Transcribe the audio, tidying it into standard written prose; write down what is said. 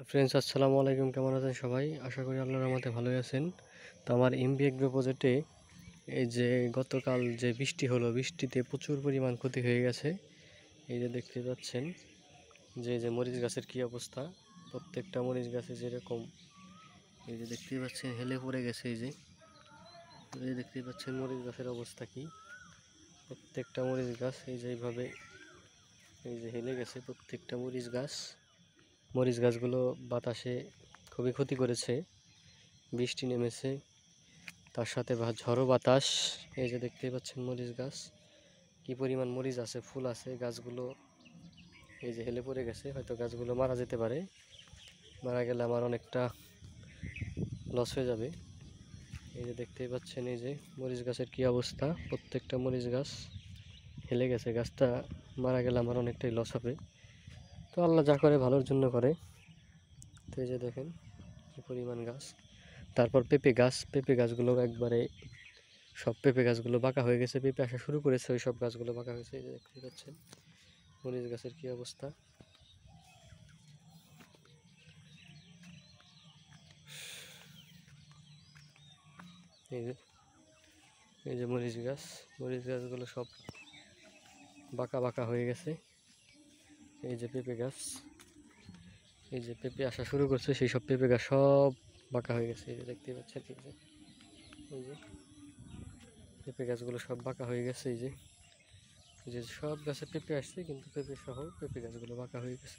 Friends, আসসালামু আলাইকুম। কেমন আছেন সবাই? আশা করি আল্লাহর রহমতে ভালোই আছেন। তো আমার এমবি এগ্রো প্রজেক্টে এই যে গতকাল যে বৃষ্টি হলো, বৃষ্টিতে প্রচুর পরিমাণ ক্ষতি হয়ে গেছে। এই যে দেখতে পাচ্ছেন যে মরিচ গাছের কি অবস্থা। প্রত্যেকটা মরিচ গাছে যেরকম এই যে দেখতে পাচ্ছেন হেলে পড়ে গেছে। এই যে দেখতে পাচ্ছেন মরিচ গাছের অবস্থা কি। প্রত্যেকটা মরিচ গাছ এই যে এইভাবে এই যে হেলে গেছে। প্রত্যেকটা মরিচ গাছগুলো বাতাসে খুবই ক্ষতি করেছে। বৃষ্টি নেমেছে, তার সাথে ঝড়ো বাতাস। এই যে দেখতেই পাচ্ছেন মরিচ গাছ কি পরিমাণ মরিচ আছে, ফুল আছে। গাছগুলো এই যে হেলে পড়ে গেছে, হয়তো গাছগুলো মারা যেতে পারে। মারা গেলে আমার অনেকটা লস হয়ে যাবে। এই যে দেখতেই পাচ্ছেন এই যে মরিচ গাছের কি অবস্থা। প্রত্যেকটা মরিচ গাছ হেলে গেছে। গাছটা মারা গেলে আমার অনেকটাই লস হবে। তো আল্লাহ যা করে ভালোর জন্য করে। তো এই যে দেখেন কি পরিমাণ গাছ। তারপর পেঁপে গাছগুলো একবারে সব পেঁপে গাছগুলো বাঁকা হয়ে গেছে। পেঁপে আসা শুরু করেছে, ওই সব গাছগুলো বাঁকা হয়েছে। এই যে দেখতে পাচ্ছেন মরিচ গাছের কি অবস্থা। এই যে এই যে মরিচ গাছগুলো সব বাঁকা হয়ে গেছে। এই যে পেঁপে গাছ, এই যে পেঁপে আসা শুরু করছে, সেই সব পেঁপে গাছ সব বাঁকা হয়ে গেছে। এই যে দেখতে পাচ্ছেন এই যে পেঁপে গাছগুলো সব বাঁকা হয়ে গেছে। এই যে সব গাছে পেঁপে আসছে, কিন্তু পেঁপে সহ পেঁপে গাছগুলো বাঁকা হয়ে গেছে।